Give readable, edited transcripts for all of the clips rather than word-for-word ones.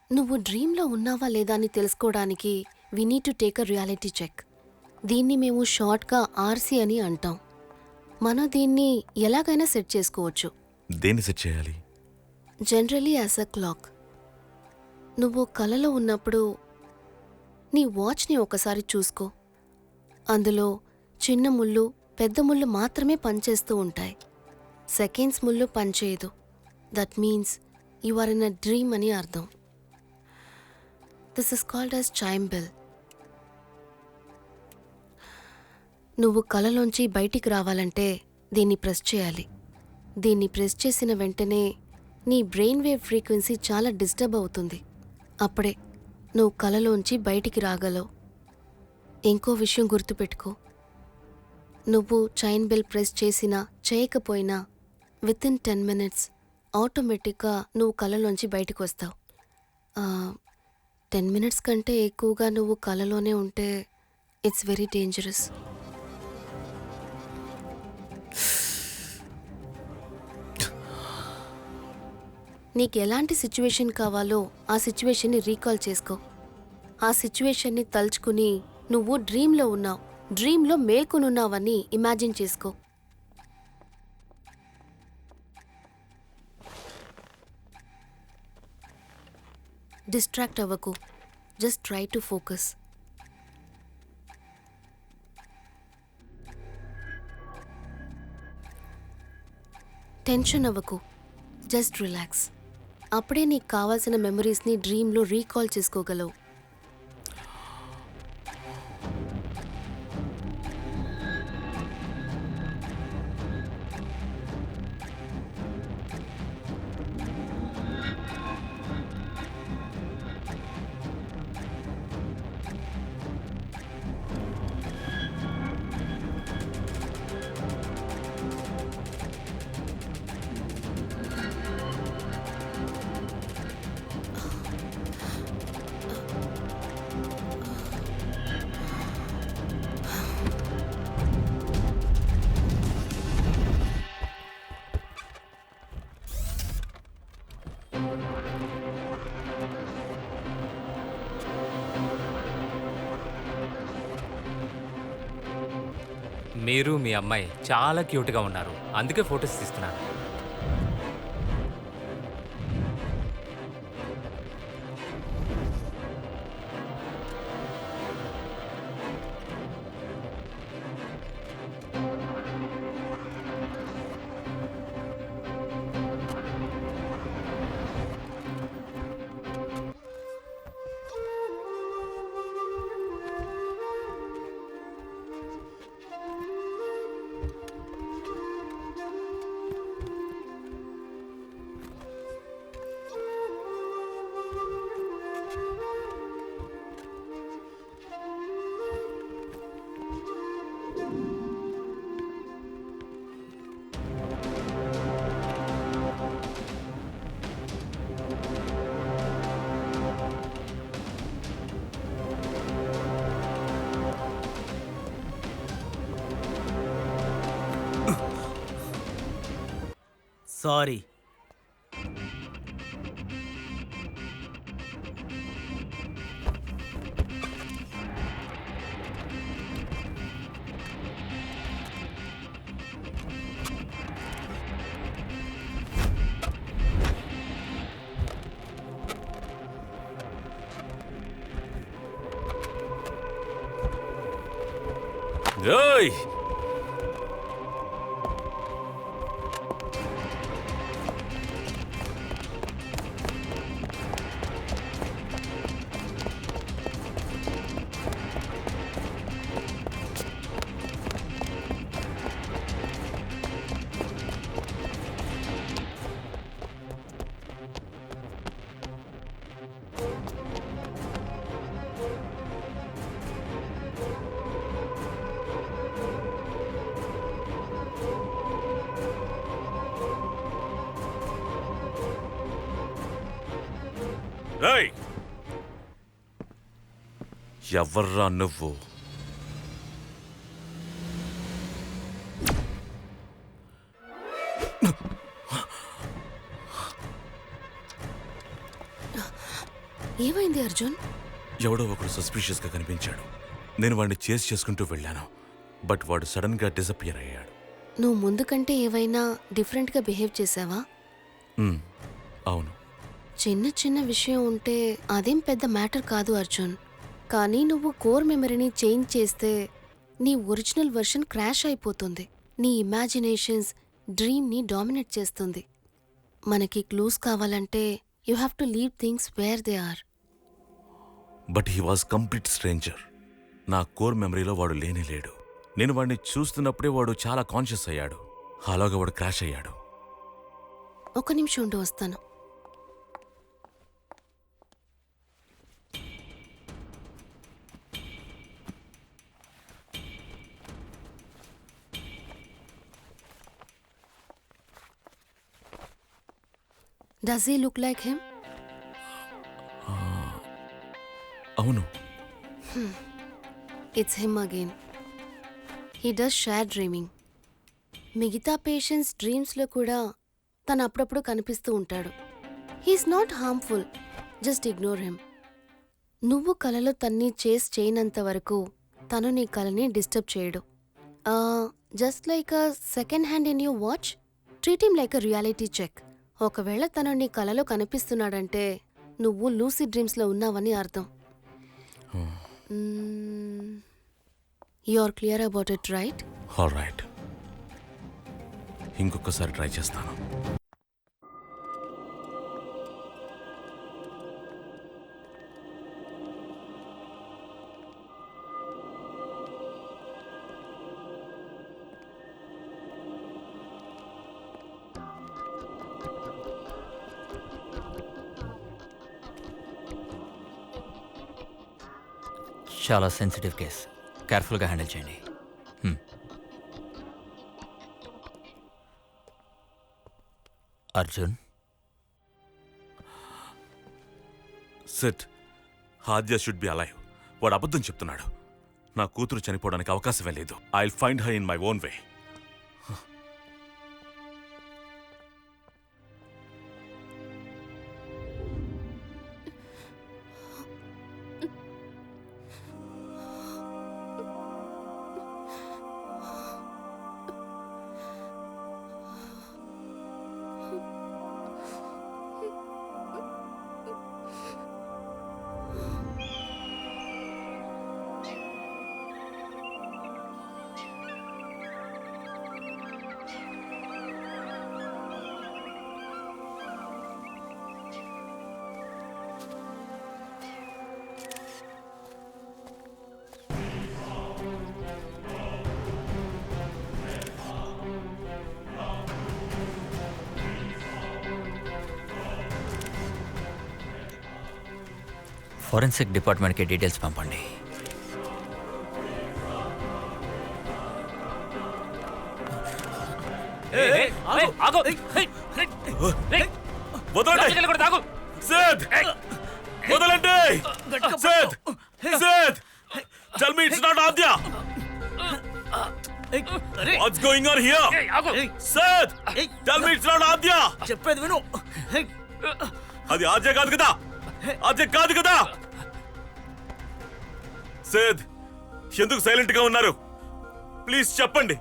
నువ్వు డ్రీమ్లో ఉన్నావా లేదా అని తెలుసుకోవడానికి we need to take a reality check. దీన్ని మేము షార్ట్గా ఆర్సీ అని అంటాం. మనం దీన్ని ఎలాగైనా సెట్ చేసుకోవచ్చు. దేన్ని సెట్ చేయాలి? Generally as a clock. నువ్వు కలలో ఉన్నప్పుడు నీ వాచ్ని ఒకసారి చూసుకో. అందులో చిన్న ముళ్ళు, పెద్ద ముళ్ళు మాత్రమే పనిచేస్తూ ఉంటాయి. సెకండ్స్ ముళ్ళు పనిచేయదు. That means you are in a dream అని అర్థం. This is called as chime bell. నువ్వు కలలోంచి బయటికి రావాలంటే దీన్ని ప్రెస్ చేయాలి. దీన్ని ప్రెస్ చేసిన వెంటనే నీ బ్రెయిన్ వేవ్ ఫ్రీక్వెన్సీ చాలా డిస్టర్బ్ అవుతుంది. అప్పుడే నువ్వు కలలోంచి బయటికి రాగలవు. ఇంకో విషయం గుర్తుపెట్టుకో, నువ్వు చైన్ బెల్ ప్రెస్ చేసినా చేయకపోయినా విత్ ఇన్ 10 minutes ఆటోమేటిక్గా నువ్వు కలలోంచి బయటికి వస్తావు. 10 minutes కంటే ఎక్కువగా నువ్వు కలలోనే ఉంటే ఇట్స్ వెరీ డేంజరస్. నీకు ఎలాంటి సిచ్యువేషన్ కావాలో ఆ సిచ్యువేషన్ని రీకాల్ చేసుకో. ఆ సిచ్యువేషన్ని తలుచుకుని నువ్వు డ్రీమ్లో ఉన్నావు, డ్రీమ్లో మేల్కొనున్నావని ఇమాజిన్ చేసుకో. డిస్ట్రాక్ట్ అవ్వకు, just try to focus. Tension అవ్వకు, జస్ట్ రిలాక్స్. అప్పుడే నీకు కావాల్సిన మెమరీస్ని డ్రీమ్లో రీకాల్ చేసుకోగలవు. మీరు మీ అమ్మాయి చాలా క్యూట్గా ఉన్నారు, అందుకే ఫొటోస్ తీస్తున్నాను. సారీ. ఓయ్! రేయ్! ఎవర్రా నువ్వు? అర్జున్? ఎవడో ఒకడు సస్పీషియస్గా కనిపించాడు. నేను వాడిని చేసి చేసుకుంటూ వెళ్ళాను. బట్ వాడు సడన్గా డిసపియర్ అయ్యాడు. నువ్వు ముందు కంటే ఏవైనా డిఫరెంట్గా బిహేవ్ చేసావా? అవును. చిన్న చిన్న విషయం ఉంటే అదేం పెద్ద మ్యాటర్ కాదు అర్జున్. కానీ నువ్వు కోర్ మెమరీని చేంజ్ చేస్తే నీ ఒరిజినల్ వర్షన్ క్రాష్ అయిపోతుంది. నీ ఇమాజినేషన్స్ డ్రీమ్ని డామినేట్ చేస్తుంది. మనకి క్లూస్ కావాలంటే you have to leave things where they are. But he was complete stranger. నా కోర్ మెమరీలో వాడు లేనే లేడు. నేను వాడిని చూస్తున్నప్పుడే వాడు చాలా కాన్షియస్ అయ్యాడు. అలాగా వాడు క్రాష్ అయ్యాడు. ఒక నిమిషం ఉండి వస్తాను. Does he look like him? అవును. It's him again. He does share dreaming. మిగతా పేషెంట్స్ డ్రీమ్స్లో కూడా తను అప్పుడప్పుడు కనిపిస్తూ ఉంటాడు. He is not harmful, just ignore him. నువ్వు కలలో తన్ని చేస్ చేయనంత వరకు తను నీ కలని డిస్టర్బ్ చేయడు. Just like a second hand in your watch, treat him like a reality check. ఒకవేళ తను నీ కలలో కనిపిస్తున్నాడంటే నువ్వు లూసీ డ్రీమ్స్లో ఉన్నావని అర్థం. You are clear about it, right? All right. ఇంకొకసారి ట్రై చేస్తాను. చాలా సెన్సిటివ్ కేస్, కేర్ఫుల్గా హ్యాండిల్ చేయండి. Arjun, set. Adya should be alive. వాడు అబద్ధం చెప్తున్నాడు. నా కూతురు చనిపోవడానికి అవకాశమే లేదు. I will find her in my own way. Forensic డిపార్ట్మెంట్కి డీటెయిల్స్ పంపండి. వదలండి! సిద్! వదలండి! Sid! Sid! Tell me it's not Adya! What's going on here? Siddh! Tell me it's not Adya! చెప్పేది విను. అది ఆద్య కాదు కదా! ఆద్య కాదు కదా! సిద్, ఎందుకు సైలెంట్ గా ఉన్నారు? ప్లీజ్ చెప్పండి.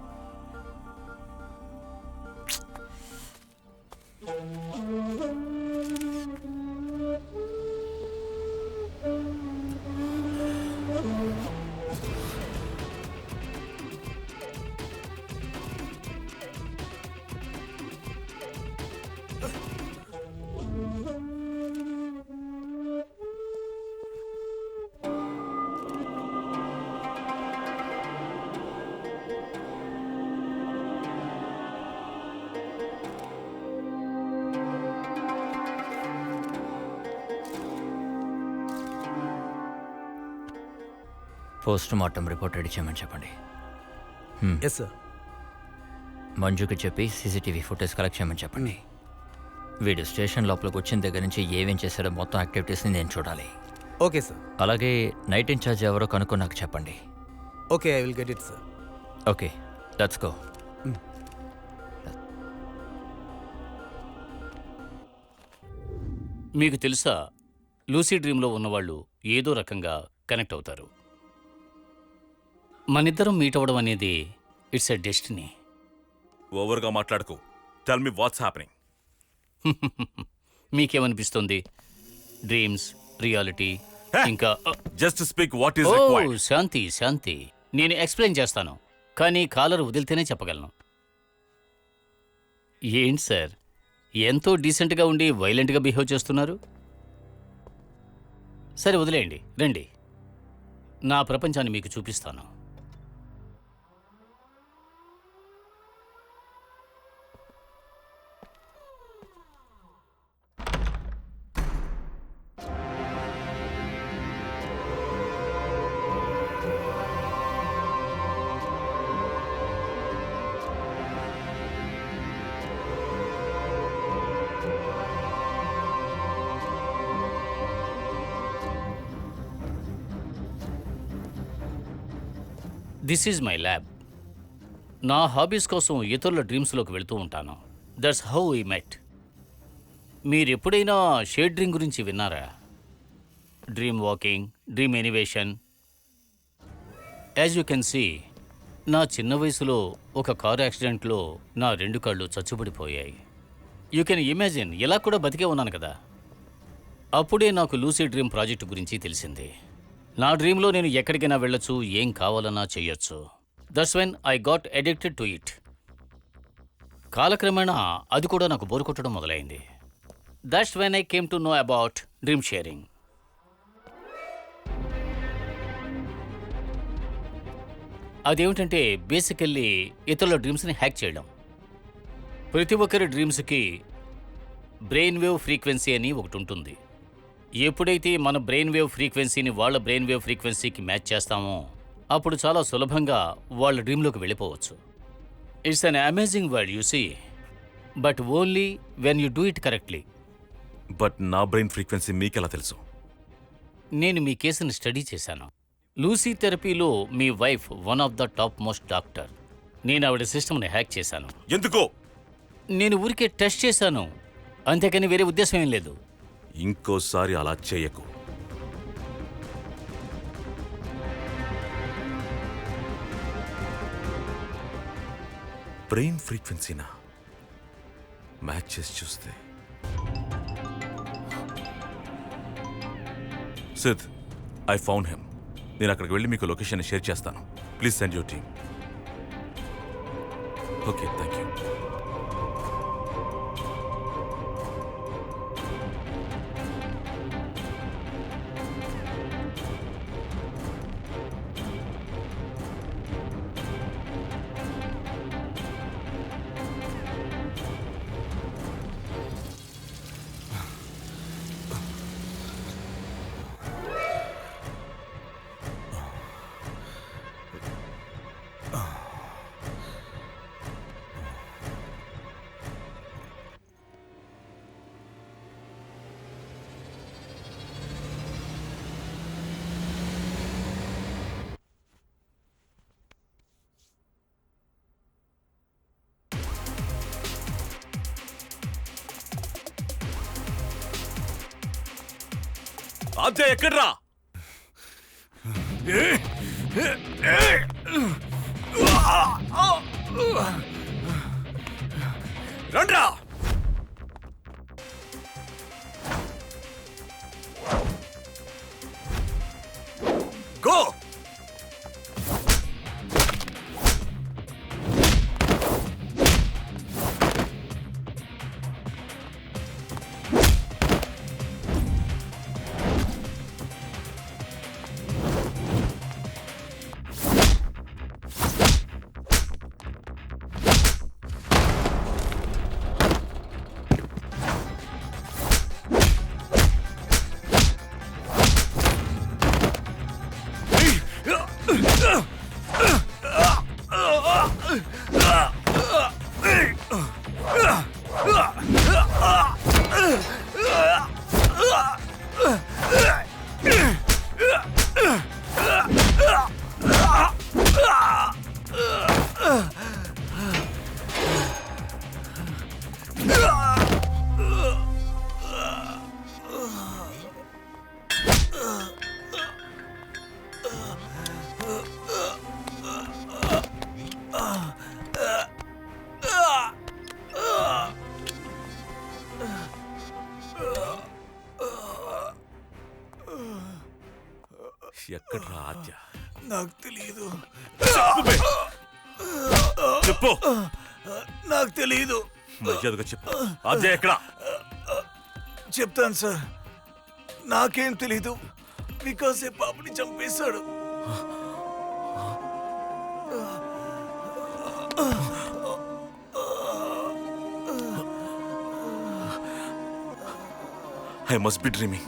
పోస్ట్ మార్టం రిపోర్ట్ రెడీ చేయమని చెప్పండి. Yes sir. మంజుకి చెప్పి సీసీటీవీ ఫుటేజ్ కలెక్ట్ చేయమని చెప్పండి. వీడు స్టేషన్ లోపలికి వచ్చిన దగ్గర నుంచి ఏమేం చేశాడో మొత్తం యాక్టివిటీస్ని నేను చూడాలి. Okay sir. అలాగే నైట్ ఇన్ఛార్జ్ ఎవరో కనుక్కొని నాకు చెప్పండి. Okay, I will get it sir. Okay, let's go. మీకు తెలుసా, లూసీ డ్రీమ్లో ఉన్నవాళ్ళు ఏదో రకంగా కనెక్ట్ అవుతారు. మనిద్దరం మీట్ అవ్వడం అనేది ఇట్స్ ఎ డెస్టినీ. ఓవర్గా మాట్లాడుకో. Tell me what's happening. మీకేమనిపిస్తుంది? డ్రీమ్స్, రియాలిటీ, ఇంకా just speak what is oh required. Shanti Shanti, నేను ఎక్స్ప్లెయిన్ చేస్తాను, కానీ కాలర్ వదిలితేనే చెప్పగలను. ఏంటి సార్, ఎంతో డీసెంట్గా ఉండి వైలెంట్గా బిహేవ్ చేస్తున్నారు? సరే వదిలేయండి, రండి, నా ప్రపంచాన్ని మీకు చూపిస్తాను. This is my lab. నా హాబీస్ కోసం ఇతరుల డ్రీమ్స్లోకి వెళుతూ ఉంటాను. That's how we met. మీరెప్పుడైనా షేడ్ డ్రీమ్ గురించి విన్నారా? Dream walking, dream invasion. As you can see, నా చిన్న వయసులో ఒక కారు యాక్సిడెంట్లో నా 2 కాళ్ళు చచ్చుబడిపోయాయి. యూ కెన్ ఇమాజిన్, ఇలా కూడా బతికే ఉన్నాను కదా. అప్పుడే నాకు లూసీ డ్రీమ్ ప్రాజెక్టు గురించి తెలిసింది. నా డ్రీమ్లో నేను ఎక్కడికైనా వెళ్ళొచ్చు, ఏం కావాలన్నా చెయ్యొచ్చు. That's when I got addicted to it. కాలక్రమేణా అది కూడా నాకు బోరు కొట్టడం మొదలైంది. That's when I came to know about dream sharing. అదేమిటంటే బేసికల్లీ ఇతరుల డ్రీమ్స్ని హ్యాక్ చేయడం. ప్రతి ఒక్కరి డ్రీమ్స్కి బ్రెయిన్ వేవ్ ఫ్రీక్వెన్సీ అని ఒకటి ఉంటుంది. ఎప్పుడైతే మన బ్రెయిన్ వేవ్ ఫ్రీక్వెన్సీని వాళ్ళ బ్రెయిన్ వేవ్ ఫ్రీక్వెన్సీకి మ్యాచ్ చేస్తామో అప్పుడు చాలా సులభంగా వాళ్ళ డ్రీమ్లోకి వెళ్ళిపోవచ్చు. It's an amazing world you see, but only when you do it correctly. But నా బ్రెయిన్ ఫ్రీక్వెన్సీ మీకెలా తెలుసు? నేను మీ కేసుని స్టడీ చేశాను. లూసీ థెరపీలో మీ wife one of the top most doctor. నేను ఆవిడ సిస్టమ్ని హ్యాక్ చేశాను. ఎందుకో? నేను ఊరికే టెస్ట్ చేశాను, అంతేకాని వేరే ఉద్దేశం ఏం లేదు. ఇంకోసారి అలా చేయకు. బ్రెయిన్ ఫ్రీక్వెన్సీనా మ్యాచ్ చేసి చూస్తే. Sid, I found him. నేను అక్కడికి వెళ్ళి మీకు లొకేషన్ షేర్ చేస్తాను. Please send your team. Okay, thank you. అదే ఎక్కడ్రా? రండ్రా. గో. ఎక్కడ్రా ఆద్య? నాకు తెలియదు. చెప్పు. నాకు తెలియదు. మర్యాదగా చెప్పు. ఆద్య ఎక్కడ? చెప్తాను సార్. నాకేం తెలీదు. వికాసే పాపని చంపేశాడు. I must be dreaming.